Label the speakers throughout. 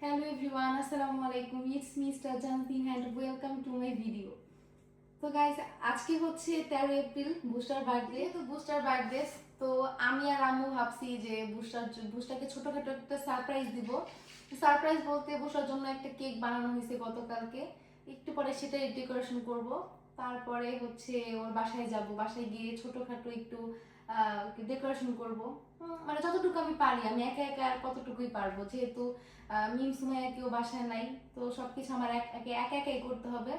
Speaker 1: Hello everyone, Assalamu alaikum. It's me Mr. Jantin and welcome to my video. তো guys আজকে হচ্ছে 13 April booster birthday. তো booster birthday তো আমি আর আম্মু ভাবছি যে বুস্টারকে ছোটখাটো একটা সারপ্রাইজ দিব। সারপ্রাইজ বলতে বুস্টার জন্য একটা কেক বানানো হয়েছে গতকালকে, একটু পরে সেটা ডেকোরেশন করব। তারপরে হচ্ছে ওর বাসায় যাব, বাসায় গিয়ে ছোটখাটো একটু ডেকোরেশন করব। মানে যতটুকু আমি পারি, আমি একা একা আর কতটুকুই পারবো, যেহেতু মিম সুমাইয়া কেউ বাসায় নাই, তো সবকিছু আমার একাই করতে হবে।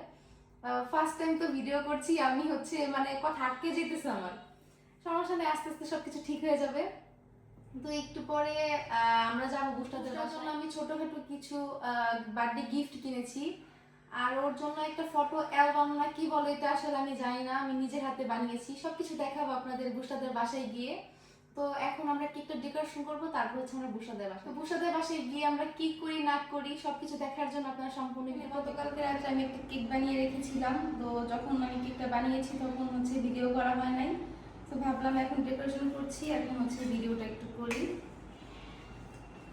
Speaker 1: ফার্স্ট টাইম তো ভিডিও করছি আমি, হচ্ছে মানে কথা আটকে যেতেছে আমার। সমস্যা নেই, আস্তে আস্তে সবকিছু ঠিক হয়ে যাবে। তো একটু পরে আমরা যাবো বুস্টারদের বাসায়। আমি ছোটখাটো কিছু বার্থডে গিফট কিনেছি, আর ওর জন্য একটা ফটো অ্যালবাম না কি বলে এটা আসলে আমি জানি না, আমি নিজের হাতে বানিয়েছি। সবকিছু দেখাবো আপনাদের বুস্টারদের বাসায় গিয়ে। তো এখন আমরা কেকটা ডেকোরেশন করব, তারপর হচ্ছে আমরা বুসাদের বাসায়। বুসাদের বাসায় গিয়ে আমরা কি করি না করি সবকিছু দেখার জন্য আপনারা সম্পূর্ণ ভিডিও। গতকালকে রাতে আমি একটা কেক বানিয়ে রেখেছিলাম, তো যখন আমি কেকটা বানিয়েছি তখন হচ্ছে ভিডিও করা হয় নাই। তো ভাবলাম এখন ডেকোরেশন করছি, এখন হচ্ছে ভিডিওটা একটু করি।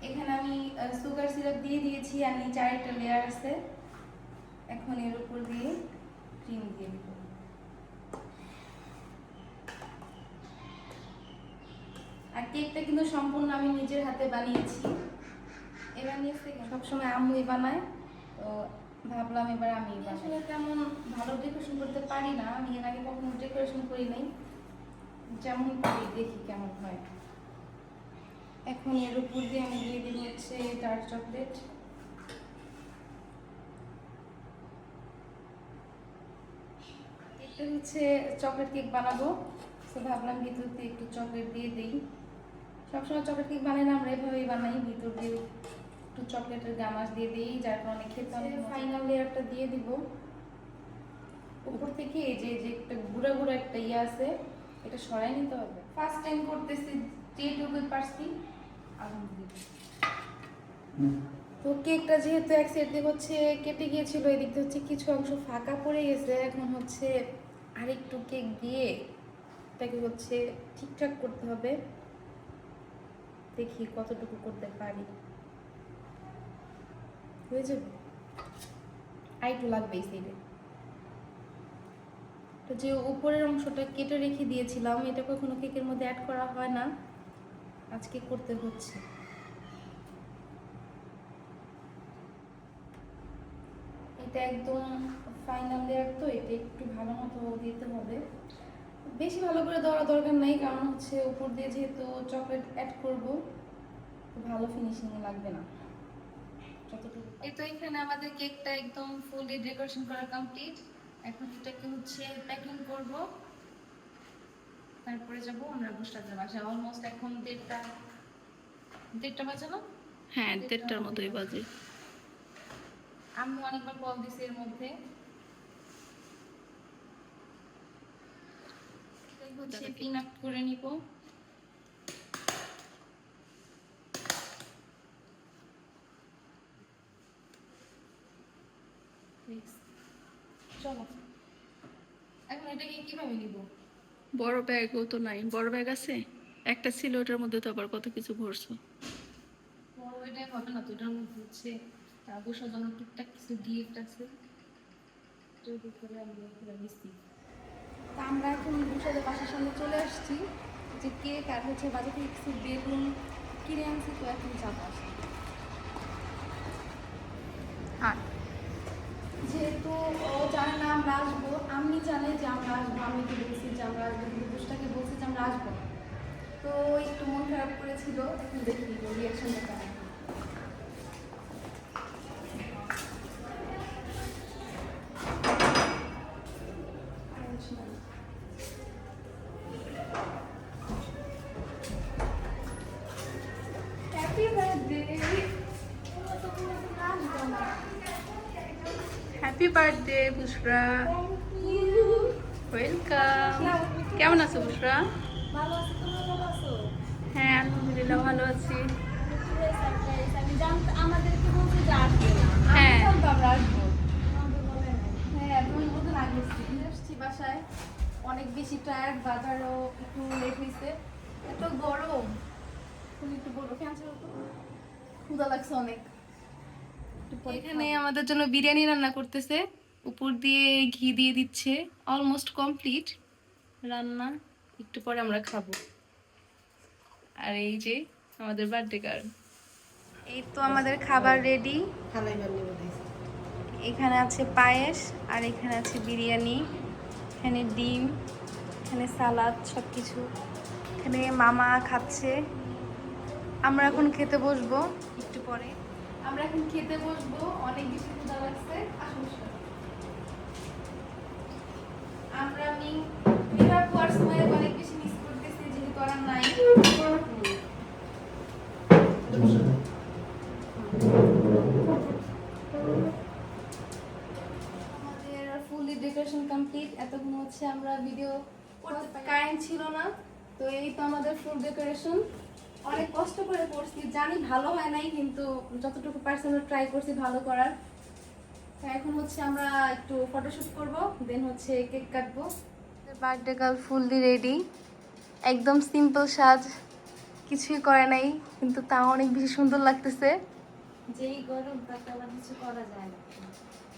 Speaker 1: এখানে আমি সুগার সিরাপ দিয়ে দিয়েছি, আর নিচে আরেকটা লেয়ার আছে। এখন এর উপর দিয়ে ক্রিম দিয়ে দিব। আর কেকটা কিন্তু সম্পূর্ণ আমি নিজের হাতে বানিয়েছি। এবার নিয়েছি সবসময় আম্মুই বানায়, তো ভাবলাম এবার আমি আসলে তেমন ভালো ডেকোরেশন করতে পারি না, আমি এর আগে কখনো ডেকোরেশন করি নাই, যেমন পারি দেখি কেমন হয়। এখন এর উপর দিয়ে আমি দিয়ে দিই হচ্ছে ডার্ক চকলেট। এটা হচ্ছে চকলেট কেক বানাবো, তো ভাবলাম ভিতর দিয়ে একটু চকলেট দিয়ে দিই। সবসময় চকলেট কেক বানাই না, আমরা এভাবেই বানাই, ভিতর দিয়ে একটু চকলেটের গানাশ দিয়ে দিই, যার কারণে খেতে অনেক। ফাইনাল লেয়ারটা দিয়ে দিব উপর থেকে। এই যে যে একটা গুঁড়া গুঁড়া একটা ইয়ে আছে, এটা সরাই নিতে হবে। ফার্স্ট টাইম করতেছি, যেটুকু পারছি আলহামদুলিল্লাহ। তো কেকটা যেহেতু এক সাইড দিয়ে হচ্ছে কেটে গিয়েছিল, এদিক দিয়ে হচ্ছে কিছু অংশ ফাঁকা পড়ে গেছে, এখন হচ্ছে আরেকটু কেক দিয়ে এটাকে হচ্ছে ঠিকঠাক করতে হবে। দেখি কতটুকু করতে পারি, হয়ে যাবে। আরেকটু লাগবে এই সাইডে। তো যে উপরের অংশটা কেটে রেখে দিয়েছিলাম, এটা কখনো কেকের মধ্যে অ্যাড করা হয় না, আজকে করতে হচ্ছে। এটা একদম ফাইনাল লেয়ার, তো এটা একটু ভালো মতো দিতে হবে। বেশি ভালো করে দেওয়ার দরকার নাই, কারণ হচ্ছে উপর দিয়ে যেহেতু চকলেট অ্যাড করব, ভালো ফিনিশিং লাগবে না যতটুকু। এই তো এখানে আমাদের কেকটা একদম ফুলি ডেকোরেশন করা কমপ্লিট। এখন এটাকে হচ্ছে প্যাকিং করব, তারপরে যাব আমরা বুস্টারদের বাসায়। অলমোস্ট এখন দেড়টা বাজে না?
Speaker 2: হ্যাঁ, 1:30টার মতোই বাজে।
Speaker 1: আমি অনেকবার কল দিছি এর মধ্যে। হচ্ছে পিনাট করে নিব। চলো এখন এটাকে কিভাবে নিব?
Speaker 2: বড় ব্যাগও তো নাই। বড় ব্যাগ আছে একটা, ছিল ওটার মধ্যে তো আবার কত কিছু ভরছো।
Speaker 1: বড় এটাই হবে না তো, এটার মধ্যে হচ্ছে বসার জন্য টুকটাক কিছু গিফট আছে, যদি করে আমি করে নিচ্ছি। তা আমরা এখন বুসাদের বাসার সামনে চলে আসছি, যে কেক আর হচ্ছে বাজার থেকে কিছু বেলুন কিনে আনছি, তো এখন যাবো আসি।
Speaker 2: হ্যাঁ,
Speaker 1: যেহেতু ও জানে না আমরা আসবো, আমি জানে যে আমরা আসবো, আমি তো বলছি যে আমরা আসবো, কিন্তু বুসটাকে বলছি যে আমরা আসবো না। তো একটু মন খারাপ করেছিল, এখন দেখি রিয়াকশনটা কেমন। Happy birthday.
Speaker 2: হ্যাপি বার্থডে বুশরা। ওয়েলকাম। কেমন আছো বুশরা?
Speaker 1: ভালো আছি, তুমি ভালো আছো?
Speaker 2: হ্যাঁ, আলহামদুলিল্লাহ ভালো আছি।
Speaker 1: আমি জানতাম, আমাদেরকে বলছে যে আসবে না, আমি
Speaker 2: হ্যাঁ।
Speaker 1: জানতাম আমরা আসবো। হ্যাঁ, তুমি বলতে আসছি বাসায়, অনেক বেশি টায়ার্ড, বাজারও একটু লেট হয়েছে, এত গরম। তুমি একটু বলবো ফ্যান চালাও তো, ক্ষুধা লাগছে অনেক। এখানে আমাদের জন্য বিরিয়ানি রান্না করতেছে, উপর দিয়ে ঘি দিয়ে দিচ্ছে। অলমোস্ট কমপ্লিট রান্না, একটু পরে আমরা খাবো। আর এই যে আমাদের বার্থডে কার্ড। এই তো আমাদের খাবার রেডি। এখানে আছে পায়েস, আর এখানে আছে বিরিয়ানি, এখানে ডিম, এখানে সালাদ, সব কিছু। এখানে মামা খাচ্ছে। আমরা এখন খেতে বসবো একটু পরে। আমরা এখন খেতে বসবো, অনেক বেশি ক্ষুধা লাগছে। আমি লিভারপুল সময় অনেক বেশি মিস করতেছি, যেহেতু আর নাই। আমাদের ফুললি ডেকোরেশন কমপ্লিট। এতক্ষণ হচ্ছে আমরা ভিডিও করতে পারি, কারেন্ট ছিল না। তো এই তো আমাদের ফুল ডেকোরেশন। অনেক কষ্ট করে করছি, জানি ভালো হয় নাই, কিন্তু যতটুকু পারছি আমরা ট্রাই করছি ভালো করার। তো এখন হচ্ছে আমরা একটু ফটোশুট করব, দেন হচ্ছে কেক কাটবো। বার্থডে গার্ল ফুললি রেডি, একদম সিম্পল সাজ, কিছুই করে নাই, কিন্তু তাও অনেক বেশি সুন্দর লাগতেছে।
Speaker 3: যেই গরম তাতে আবার কিছু করা যায় না।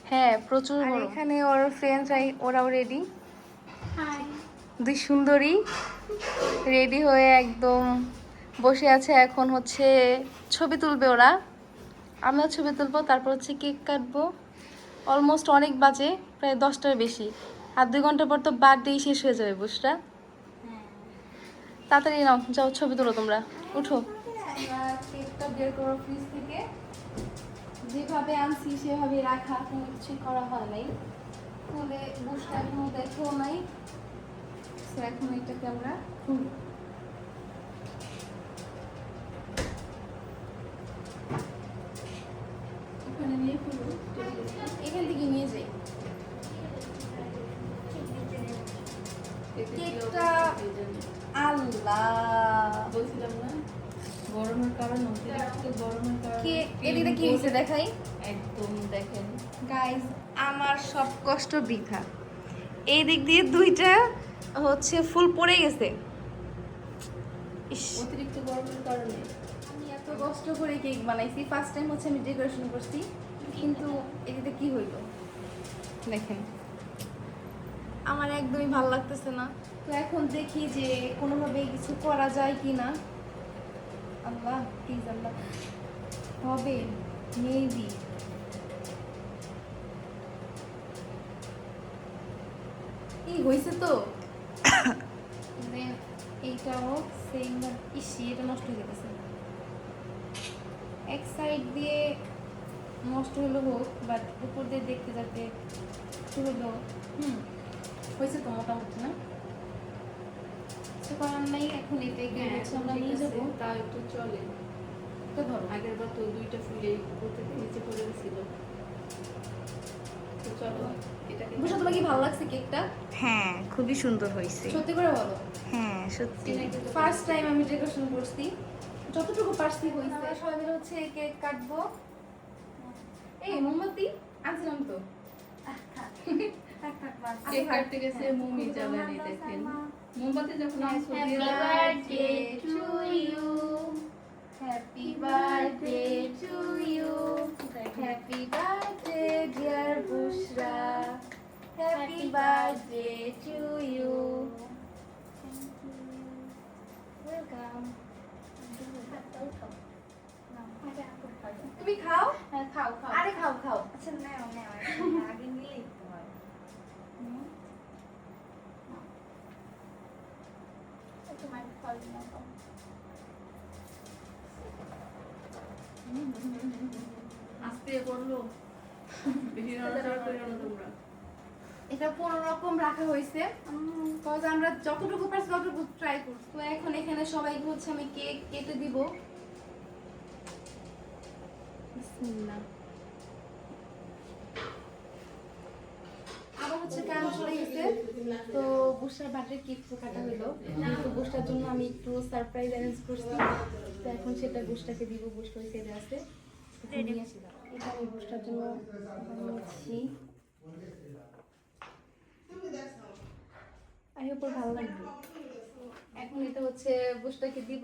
Speaker 1: হ্যাঁ, প্রচুর গরম। এখানে ওর ফ্রেন্ডসরাই, ওরাও রেডি।
Speaker 3: হাই,
Speaker 1: দুই সুন্দরী রেডি হয়ে একদম বসে আছে। এখন হচ্ছে ছবি তুলবে ওরা, আমরাও ছবি তুলবো, তারপর হচ্ছে কেক কাটবো। অলমোস্ট অনেক বাজে, প্রায় 10টার বেশি। আর 2 ঘন্টা পর তো বার্থডেই শেষ হয়ে যাবে বুঝটা। তাড়াতাড়ি নাও, যাও ছবি তুলো তোমরা, উঠো। আমরা কেকটা বের করো ফ্রিজ থেকে, যেভাবে আনছি সেভাবে রাখা, কোনো কিছুই করা হয় নাই। খুলে বুঝটা এখনো দেখেও নাই। তো এখন এটাকে আমরা খুলবো। ওখানে নিয়ে খুলবো, এখান থেকে নিয়ে যাই। কেকটা আল্লাহ
Speaker 2: বলছিলাম না, গরমের কারণে অতিরিক্ত গরমের কারণে
Speaker 1: কেক এদিকে কি হয়েছে দেখাই।
Speaker 2: একদম দেখেন
Speaker 1: গাইজ, আমার সব কষ্ট বৃথা। এই দিক দিয়ে 2টা হচ্ছে ফুল পড়ে গেছে। ইস,
Speaker 2: অতিরিক্ত গরমের কারণে।
Speaker 1: আমি এত কষ্ট করে কেক বানাইছি, ফার্স্ট টাইম হচ্ছে আমি ডেকোরেশন করছি, কিন্তু এদিকে কি হইলো দেখেন। আমার একদমই ভালো লাগতেছে না। তো এখন দেখি যে কোনোভাবে কিছু করা যায় কি না। আল্লাহ প্লিজ, আল্লাহ, হবে মেবি। এই হয়েছে তো। দেন এইটাও সেম, ইসি এটা নষ্ট হয়ে গেছে। এক সাইড দিয়ে নষ্ট হলো হোক, বাট উপর দিয়ে দেখতে যাতে একটু হলো হয়েছে তো মোটামুটি, না কিছু করার নাই। এখন এটাকে হচ্ছে আমরা নিয়ে যাবো।
Speaker 2: তা একটু চলে।
Speaker 1: তো ধরো,
Speaker 2: আগের বার তো 2টা ফুলে প্রত্যেক নিচে পড়ে গেছিল। তো চলো এটাকে।
Speaker 1: বুঝছো তোমার কি ভালো লাগছে কেকটা?
Speaker 3: হ্যাঁ, খুবই সুন্দর হয়েছে।
Speaker 1: সত্যি করে বলো।
Speaker 3: হ্যাঁ, সত্যি।
Speaker 1: ফার্স্ট টাইম আমি ডেকোরেশন করছি, যতটুকু পারছি হয়েছে। আমরা সবাই মিলে হচ্ছে কেক কাটবো। এই মোমবাতি আনছিলাম তো।
Speaker 2: কেক কাটতে গেছে মোমই জ্বালানি, দেখেন মোমবাতি যখন আনছো
Speaker 1: হ্যাপি
Speaker 2: দিয়ে দাও।
Speaker 1: Birthday to you, happy birthday to you, happy birthday dear Bushra, happy birthday to you. Welcome. তুমি খাও।
Speaker 3: হ্যাঁ, খাও খাও।
Speaker 1: আরে খাও খাও।
Speaker 3: আচ্ছা, নাও নাও, আগে নিলেই তো হয়। তোমার ফল নাও।
Speaker 2: আস্তে করলো, বেশি নড়াচড়া করিও না তোমরা।
Speaker 1: এটা কোনো রকম রাখা হয়েছে, কজ আমরা যতটুকু পারছি ততটুকু ট্রাই করছি। তো এখন এখানে সবাইকে হচ্ছে আমি কেক কেটে দিব। বিসমিল্লাহ। আবার হচ্ছে কান চলে গেছে, তো বুস্টার বার্থডে কেক তো কাটা হলো, কিন্তু বুস্টার জন্য আমি একটু সারপ্রাইজ অ্যারেঞ্জ করছি। তো এখন সেটা বুস্টাকে দিব, বুস্টার ওই সাইডে আছে। এটা আমি বুস্টার জন্য বানিয়েছি। আই হোপ ওর ভালো লাগবে। এখন এটা হচ্ছে বুস্টাকে দিব,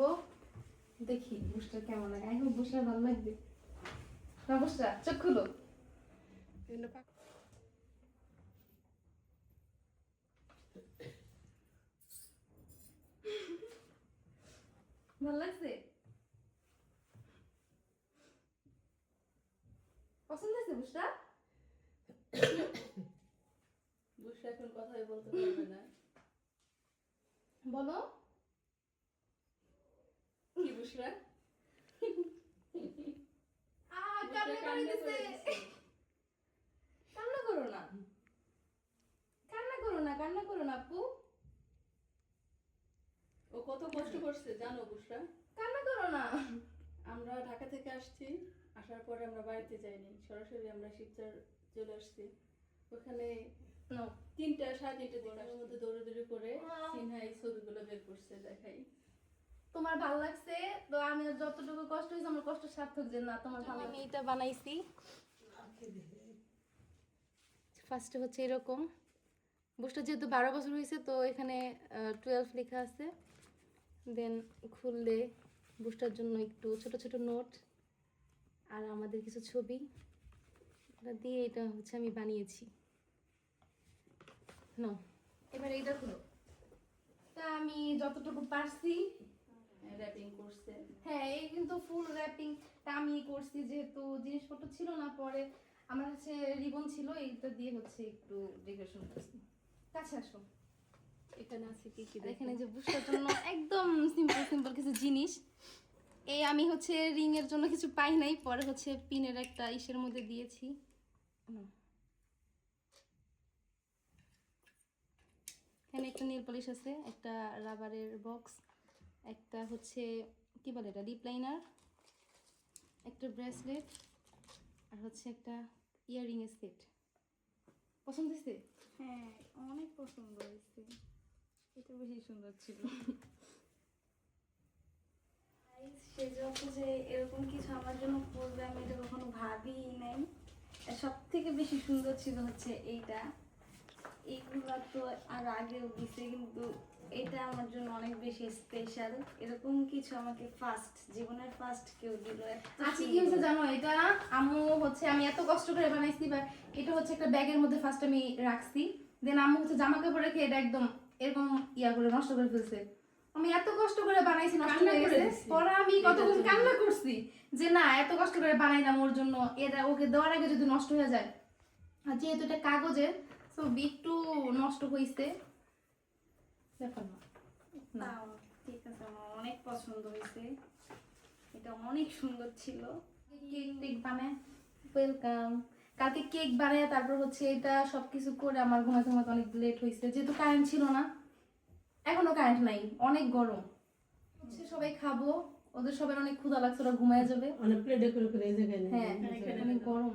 Speaker 1: দেখি বুস্টার কেমন লাগে। আই হোপ বুস্টার ভালো লাগবে। নমস্কার, চোখ খুলো। ভালো লাগছে? পছন্দ হয়েছে বুসরা?
Speaker 2: বুসরা এখন কথাই বলতে পারবে না।
Speaker 1: বলো
Speaker 2: কি বুসরা?
Speaker 1: কান্না করে দিছে। কান্না করো না, কান্না করো না, কান্না করো না আপু,
Speaker 2: ও কত কষ্ট করছে জানো বুসরা?
Speaker 1: কান্না করো না।
Speaker 2: আমরা ঢাকা থেকে আসছি, আসার পরে আমরা বাড়িতে যাইনি, সরাসরি আমরা শিবচর চলে আসছি। ওখানে
Speaker 1: No.
Speaker 2: 3টা 3:30 দিনের মধ্যে দৌড়াদৌড়ি করে সিনহা এই ছবিগুলো বের করছে, দেখাই।
Speaker 1: তোমার ভালো লাগছে তো আমি যতটুকু কষ্ট হয়েছে আমার কষ্ট সার্থক যে না তোমার ভালো। আমি এটা বানাইছি ফার্স্টে হচ্ছে এরকম। বুসটা যেহেতু 12 বছর হয়েছে তো এখানে 12 লেখা আছে। দেন খুললে বুসটার জন্য একটু ছোট ছোট নোট আর আমাদের কিছু ছবি, এটা দিয়ে এটা হচ্ছে আমি বানিয়েছি। না এবার এইটা খুলো। তা আমি যতটুকু পারছি
Speaker 2: র্যাপিং করছে।
Speaker 1: হ্যাঁ এই কিন্তু ফুল র্যাপিংটা আমি করছি, যেহেতু জিনিসপত্র ছিল না, পরে আমার কাছে রিবন ছিল, এইটা দিয়ে হচ্ছে একটু ডেকোরেশন করছি। কাছে আসো,
Speaker 2: এখানে আছে কি কি?
Speaker 1: এখানে যে বুস্টার জন্য একদম সিম্পল সিম্পল কিছু জিনিস। এই আমি হচ্ছে রিং এর জন্য কিছু পাই নাই, পরে হচ্ছে পিনের একটা ইসের মধ্যে দিয়েছি। এখানে একটা নেল পলিশ আছে, একটা রাবারের বক্স, একটা হচ্ছে কি বলে এটা লিপ লাইনার, একটা ব্রেসলেট আর হচ্ছে একটা ইয়াররিং এর সেট। পছন্দ হয়েছে?
Speaker 3: হ্যাঁ, অনেক পছন্দ হয়েছে। এটা বেশি সুন্দর ছিল। সে যত যে এরকম কিছু আমার জন্য করবে আমি এটা কখনো ভাবিই নাই। সব থেকে বেশি সুন্দর ছিল হচ্ছে এইটা। এইগুলা তো আর আগেও দিছে, কিন্তু এটা আমার জন্য অনেক বেশি স্পেশাল। এরকম কিছু আমাকে ফার্স্ট, জীবনের ফার্স্ট কেউ দিল।
Speaker 1: আজকে কি হয়েছে জানো, এটা আম্মু হচ্ছে আমি এত কষ্ট করে বানাইছি, বা এটা হচ্ছে একটা ব্যাগের মধ্যে ফার্স্ট আমি রাখছি, দেন আম্মু হচ্ছে জামা কাপড় রেখে এটা একদম এরকম ইয়া করে নষ্ট করে ফেলছে। আমি এত কষ্ট করে বানাইছি, নষ্ট
Speaker 2: কান্না
Speaker 1: হয়ে
Speaker 2: করে
Speaker 1: গেছে।
Speaker 2: দিছি।
Speaker 1: পরে আমি কতক্ষণ কান্না করছি যে না এত কষ্ট করে বানাইলাম ওর জন্য, এটা ওকে দেওয়ার আগে যদি নষ্ট হয়ে যায়। আর যেহেতু এটা কাগজের তো একটু নষ্ট হয়েছে, ব্যাপার না। না
Speaker 3: তাও ঠিক আছে, আমার অনেক পছন্দ হয়েছে। এটা অনেক সুন্দর ছিল।
Speaker 1: কেক টেক বানায় ওয়েলকাম। কালকে কেক বানায় তারপর হচ্ছে এটা সবকিছু করে আমার ঘুমাতে ঘুমাতে অনেক লেট হয়েছে, যেহেতু কারেন্ট ছিল না, এখনো কারেন্ট নাই, অনেক গরম হচ্ছে। সবাই খাবো, ওদের সবার অনেক ক্ষুধা লাগছে, ওরা ঘুমায় যাবে।
Speaker 4: অনেক প্লেটে করে এই জায়গায়
Speaker 1: হ্যাঁ
Speaker 4: নেই।
Speaker 1: অনেক গরম।